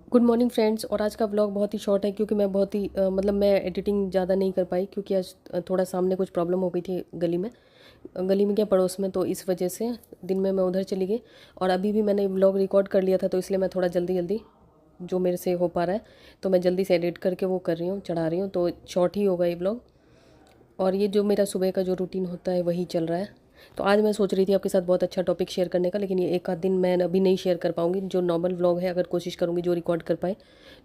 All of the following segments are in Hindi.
Good morning friends. और आज का व्लॉग बहुत ही शॉर्ट है क्योंकि मैं बहुत ही मतलब मैं एडिटिंग ज़्यादा नहीं कर पाई क्योंकि आज थोड़ा सामने कुछ प्रॉब्लम हो गई थी गली में क्या पड़ोस में, तो इस वजह से दिन में मैं उधर चली गई। और अभी भी मैंने व्लॉग रिकॉर्ड कर लिया था, तो इसलिए मैं थोड़ा जल्दी जल्दी जो मेरे से हो पा रहा है तो मैं जल्दी से एडिट करके वो कर रही हूँ, चढ़ा रही हूँ, तो शॉर्ट ही होगा ये व्लॉग। और ये जो मेरा सुबह का जो रूटीन होता है वही चल रहा है। तो आज मैं सोच रही थी आपके साथ बहुत अच्छा टॉपिक शेयर करने का, लेकिन ये एक आध दिन मैं अभी नहीं शेयर कर पाऊँगी। जो नॉर्मल व्लॉग है, अगर कोशिश करूँगी जो रिकॉर्ड कर पाए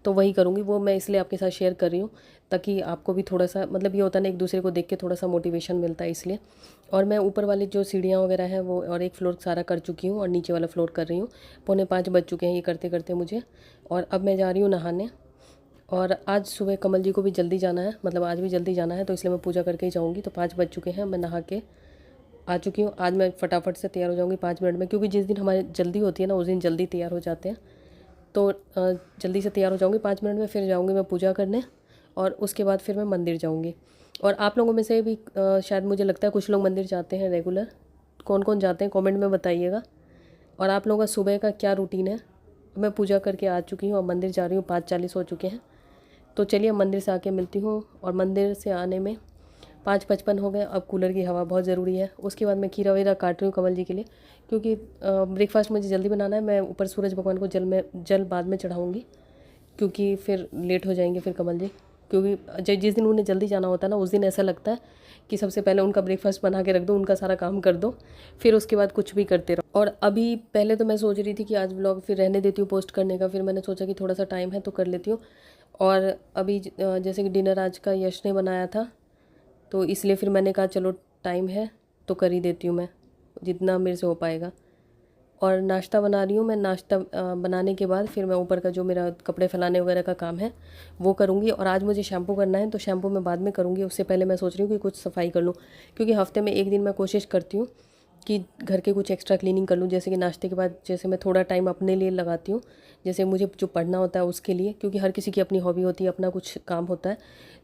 तो वही करूँगी। वो मैं इसलिए आपके साथ शेयर कर रही हूँ ताकि आपको भी थोड़ा सा मतलब ये होता है ना, एक दूसरे को देख के थोड़ा सा मोटिवेशन मिलता है, इसलिए। और मैं ऊपर वाली जो सीढ़ियाँ वगैरह हैं वो और एक फ्लोर सारा कर चुकी हूँ और नीचे वाला फ्लोर कर रही हूँ। 4:45 बज चुके हैं ये करते करते मुझे। और अब मैं जा रही हूँ नहाने। और आज सुबह कमल जी को भी जल्दी जाना है, मतलब आज भी जल्दी जाना है, तो इसलिए मैं पूजा करके ही जाऊँगी। तो 5 बज चुके हैं, मैं नहा के आ चुकी हूँ। आज मैं फटाफट से तैयार हो जाऊँगी 5 मिनट में, क्योंकि जिस दिन हमारी जल्दी होती है ना उस दिन जल्दी तैयार हो जाते हैं। तो जल्दी से तैयार हो जाऊँगी 5 मिनट में, फिर जाऊँगी मैं पूजा करने और उसके बाद फिर मैं मंदिर जाऊँगी। और आप लोगों में से भी शायद मुझे लगता है कुछ लोग मंदिर जाते हैं रेगुलर। कौन कौन जाते हैं कमेंट में बताइएगा। और आप लोगों का सुबह का क्या रूटीन है। मैं पूजा करके आ चुकी हूँ और मंदिर जा रही हूँ, 5:40 हो चुके हैं। तो चलिए मंदिर से आके मिलती हूँ। और मंदिर से आने में 5:55 हो गए। अब कूलर की हवा बहुत ज़रूरी है। उसके बाद मैं खीरा वीरा काट रही हूँ कमल जी के लिए, क्योंकि ब्रेकफास्ट मुझे जल्दी बनाना है। मैं ऊपर सूरज भगवान को जल बाद में चढ़ाऊँगी, क्योंकि फिर लेट हो जाएंगे फिर कमल जी। क्योंकि जिस दिन उन्हें जल्दी जाना होता है ना उस दिन ऐसा लगता है कि सबसे पहले उनका ब्रेकफास्ट बना के रख दो, उनका सारा काम कर दो, फिर उसके बाद कुछ भी करते रहो। और अभी पहले तो मैं सोच रही थी कि आज व्लॉग फिर रहने देती हूँ पोस्ट करने का, फिर मैंने सोचा कि थोड़ा सा टाइम है तो कर लेती हूँ। और अभी जैसे कि डिनर आज का यश ने बनाया था, तो इसलिए फिर मैंने कहा चलो टाइम है तो कर ही देती हूँ मैं, जितना मेरे से हो पाएगा। और नाश्ता बना रही हूँ मैं। नाश्ता बनाने के बाद फिर मैं ऊपर का जो मेरा कपड़े फैलाने वगैरह का काम है वो करूँगी। और आज मुझे शैम्पू करना है, तो शैम्पू मैं बाद में करूँगी। उससे पहले मैं सोच रही हूँ कि कुछ सफाई कर लूँ, क्योंकि हफ्ते में एक दिन मैं कोशिश करती हूँ कि घर के कुछ एक्स्ट्रा क्लीनिंग कर लूँ। जैसे कि नाश्ते के बाद जैसे मैं थोड़ा टाइम अपने लिए लगाती हूँ, जैसे मुझे जो पढ़ना होता है उसके लिए, क्योंकि हर किसी की अपनी हॉबी होती है, अपना कुछ काम होता है,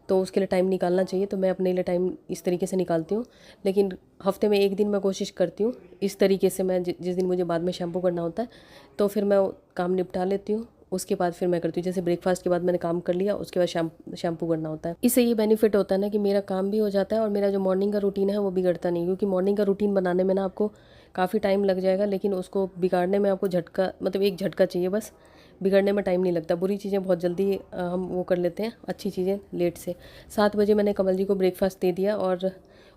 तो उसके लिए टाइम निकालना चाहिए। तो मैं अपने लिए टाइम इस तरीके से निकालती हूँ। लेकिन हफ्ते में एक दिन मैं कोशिश करती हूँ इस तरीके से। मैं जिस दिन मुझे बाद में शैम्पू करना होता है तो फिर मैं काम निपटा लेती हूँ। उसके बाद फिर मैं करती हूँ, जैसे ब्रेकफास्ट के बाद मैंने काम कर लिया, उसके बाद शैम्पू करना होता है। इससे ये बेनिफिट होता है ना कि मेरा काम भी हो जाता है और मेरा जो मॉर्निंग का रूटीन है वो बिगड़ता नहीं। क्योंकि मॉर्निंग का रूटीन बनाने में ना आपको काफ़ी टाइम लग जाएगा, लेकिन उसको बिगाड़ने में आपको झटका, मतलब एक झटका चाहिए बस। बिगड़ने में टाइम नहीं लगता। बुरी चीज़ें बहुत जल्दी हम वो कर लेते हैं, अच्छी चीज़ें लेट से। 7 बजे मैंने कमल जी को ब्रेकफास्ट दे दिया और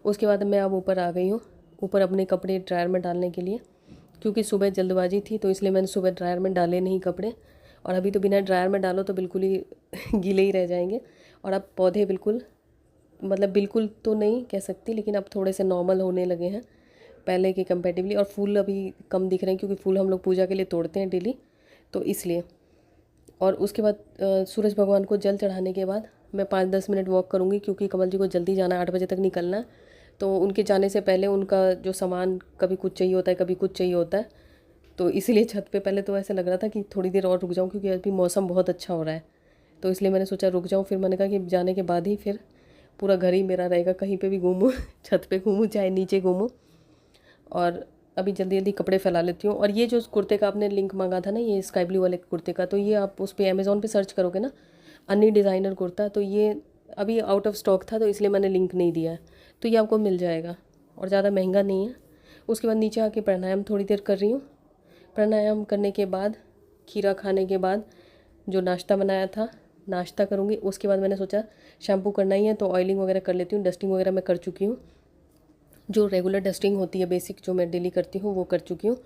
उसके बाद मैं अब ऊपर आ गई हूँ, ऊपर अपने कपड़े ड्रायर में डालने के लिए। क्योंकि सुबह जल्दबाजी थी तो इसलिए मैंने सुबह ड्रायर में डाले नहीं कपड़े। और अभी तो बिना ड्रायर में डालो तो बिल्कुल ही गीले ही रह जाएंगे। और अब पौधे बिल्कुल, मतलब बिल्कुल तो नहीं कह सकती, लेकिन अब थोड़े से नॉर्मल होने लगे हैं पहले के कंपेटिवली। और फूल अभी कम दिख रहे हैं, क्योंकि फूल हम लोग पूजा के लिए तोड़ते हैं डेली, तो इसलिए। और उसके बाद सूरज भगवान को जल चढ़ाने के बाद मैं 5-10 मिनट वॉक करूँगी, क्योंकि कमल जी को जल्दी जाना है, 8 बजे तक निकलना है। तो उनके जाने से पहले उनका जो सामान कभी कुछ चाहिए होता है, कभी कुछ चाहिए होता है, तो इसीलिए छत पे पहले तो ऐसा लग रहा था कि थोड़ी देर और रुक जाऊँ, क्योंकि अभी मौसम बहुत अच्छा हो रहा है, तो इसलिए मैंने सोचा रुक जाऊँ। फिर मैंने कहा कि जाने के बाद ही फिर पूरा घर ही मेरा रहेगा, कहीं पे भी घूमूँ छत पे घूमूँ चाहे नीचे घूमूँ। और अभी जल्दी जल्दी कपड़े फैला लेती हूँ। और ये जो कुर्ते का आपने लिंक मांगा था ना, ये स्काई ब्लू वाले कुर्ते का, तो ये आप उस पर अमेज़ोन पे सर्च करोगे ना, अन्नी डिज़ाइनर कुर्ता, तो ये अभी आउट ऑफ स्टॉक था, तो इसलिए मैंने लिंक नहीं दिया है। तो ये आपको मिल जाएगा और ज़्यादा महंगा नहीं है। उसके बाद नीचे आके प्राणायाम थोड़ी देर कर रही हूँ। प्राणायाम करने के बाद, खीरा खाने के बाद, जो नाश्ता बनाया था नाश्ता करूँगी। उसके बाद मैंने सोचा शैम्पू करना ही है तो ऑयलिंग वगैरह कर लेती हूँ। डस्टिंग वगैरह मैं कर चुकी हूँ, जो रेगुलर डस्टिंग होती है बेसिक जो मैं डेली करती हूँ वो कर चुकी हूँ।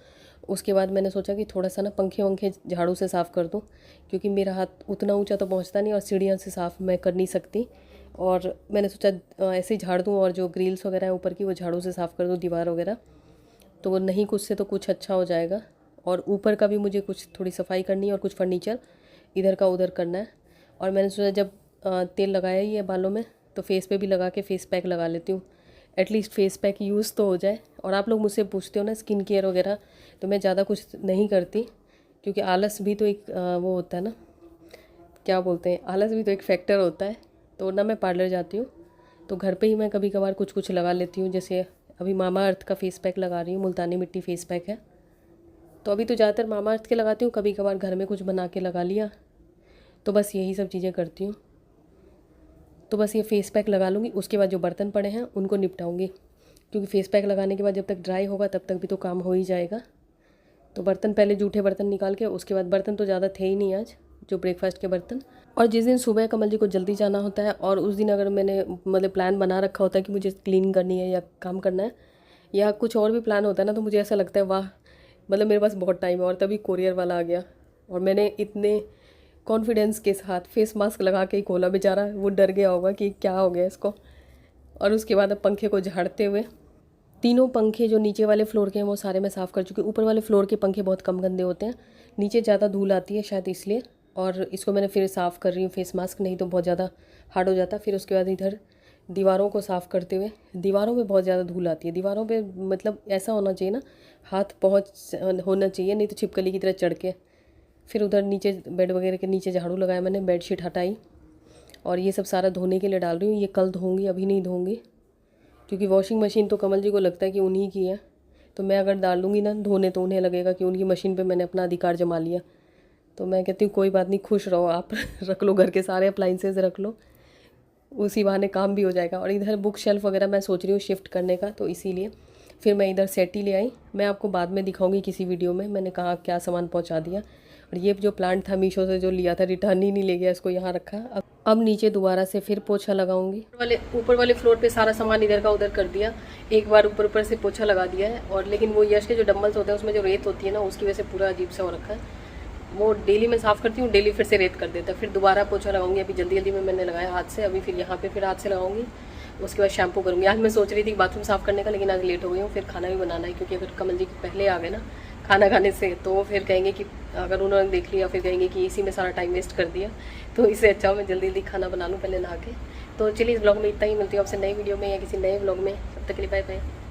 उसके बाद मैंने सोचा कि थोड़ा सा ना पंखे वंखे झाड़ू से साफ़ कर दूँ, क्योंकि मेरा हाथ उतना ऊंचा तो पहुँचता नहीं और सीढ़ियाँ से साफ़ मैं कर नहीं सकती। और मैंने सोचा ऐसे ही झाड़ दूँ, और जो ग्रिल्स वगैरह है ऊपर की वो झाड़ू से साफ़ कर दूँ, दीवार वगैरह। तो वो नहीं कुछ से तो कुछ अच्छा हो जाएगा। और ऊपर का भी मुझे कुछ थोड़ी सफाई करनी है और कुछ फर्नीचर इधर का उधर करना है। और मैंने सोचा जब तेल लगाया ही है बालों में, तो फेस पे भी लगा के फेस पैक लगा लेती हूँ, एटलीस्ट फेस पैक यूज़ तो हो जाए। और आप लोग मुझसे पूछते हो ना स्किन केयर वगैरह, तो मैं ज़्यादा कुछ नहीं करती, क्योंकि आलस भी तो एक वो होता है ना, क्या बोलते हैं, आलस भी तो एक फैक्टर होता है। तो ना मैं पार्लर जाती हूँ, तो घर पे ही मैं कभी कभार कुछ कुछ लगा लेती हूँ। जैसे अभी मामा अर्थ का फेस पैक लगा रही हूँ, मुल्तानी मिट्टी फेस पैक है। तो अभी तो ज़्यादातर मामा अर्थ के लगाती हूँ, कभी कभार घर में कुछ बना के लगा लिया, तो बस यही सब चीज़ें करती हूँ। तो बस ये फेस पैक लगा लूँगी, उसके बाद जो बर्तन पड़े हैं उनको निपटाऊँगी, क्योंकि फेस पैक लगाने के बाद जब तक ड्राई होगा तब तक भी तो काम हो ही जाएगा। तो बर्तन पहले जूठे बर्तन निकाल के, उसके बाद बर्तन तो ज़्यादा थे ही नहीं आज, जो ब्रेकफास्ट के बर्तन। और जिस दिन सुबह कमल जी को जल्दी जाना होता है और उस दिन अगर मैंने मतलब प्लान बना रखा होता है कि मुझे क्लीनिंग करनी है या काम करना है या कुछ और भी प्लान होता है ना, तो मुझे ऐसा लगता है वाह, मतलब मेरे पास बहुत टाइम है। और तभी कोरियर वाला आ गया और मैंने इतने कॉन्फिडेंस के साथ फेस मास्क लगा के ही खोला, बेचारा वो डर गया होगा कि क्या हो गया इसको। और उसके बाद अब पंखे को झाड़ते हुए, तीनों पंखे जो नीचे वाले फ्लोर के हैं वो सारे मैं साफ़ कर चुकी हूँ। ऊपर वाले फ्लोर के पंखे बहुत कम गंदे होते हैं, नीचे ज़्यादा धूल आती है शायद इसलिए। और इसको मैंने फिर साफ़ कर रही हूँ फेस मास्क, नहीं तो बहुत ज़्यादा हार्ड हो जाता। फिर उसके बाद इधर दीवारों को साफ़ करते हुए, दीवारों पे बहुत ज़्यादा धूल आती है। दीवारों पे मतलब ऐसा होना चाहिए ना, हाथ पहुँच होना चाहिए, नहीं तो छिपकली की तरह चढ़ के। फिर उधर नीचे बेड वगैरह के नीचे झाड़ू लगाया मैंने, बेडशीट हटाई और ये सब सारा धोने के लिए डाल रही हूँ। ये कल धोऊंगी, अभी नहीं धोऊंगी, क्योंकि वॉशिंग मशीन तो कमल जी को लगता है कि उन्हीं की है। तो मैं अगर डाल दूँगी ना धोने तो उन्हें लगेगा कि उनकी मशीन पे मैंने अपना अधिकार जमा लिया। तो मैं कहती हूँ कोई बात नहीं, खुश रहो आप रख लो, घर के सारे अप्लाइंसेस रख लो, उसी बहाने काम भी हो जाएगा। और इधर बुक शेल्फ वगैरह मैं सोच रही हूँ शिफ्ट करने का, तो इसीलिए फिर मैं इधर सेट ही ले आई। मैं आपको बाद में दिखाऊंगी किसी वीडियो में मैंने कहाँ क्या सामान पहुँचा दिया। और ये जो प्लांट था मीशो से जो लिया था, रिटर्न ही नहीं ले गया, इसको यहाँ रखा। अब नीचे दोबारा से फिर पोछा लगाऊंगी। ऊपर वाले फ्लोर पे सारा सामान इधर का उधर कर दिया, एक बार ऊपर से पोछा लगा दिया है। और लेकिन वो यश के जो डम्बल्स होते हैं उसमें जो रेत होती है ना, उसकी वजह से पूरा अजीब सा हो रखा है। वो डेली मैं साफ़ करती हूँ, डेली फिर से रेत कर देता है, फिर दोबारा पोछा लगाऊंगी। अभी जल्दी जल्दी में मैंने लगाया हाथ से, अभी फिर यहाँ पे फिर हाथ से लगाऊंगी, उसके बाद शैम्पू करूँगी। आज मैं सोच रही थी बाथरूम साफ़ करने का, लेकिन आज लेट हो गई हूँ। फिर खाना भी बनाना है, क्योंकि अगर कमल जी पहले आ गए ना खाना खाने से तो फिर कहेंगे कि अगर उन्होंने देख लिया फिर कहेंगे कि इसी में सारा टाइम वेस्ट कर दिया। तो इससे अच्छा मैं जल्दी जल्दी खाना बना लूँ पहले नहा के। तो चलिए इस ब्लॉग में इतना ही, मिलती हूँ आपसे नई वीडियो में या किसी नए ब्लॉग में। तब तक के लिए बाय बाय।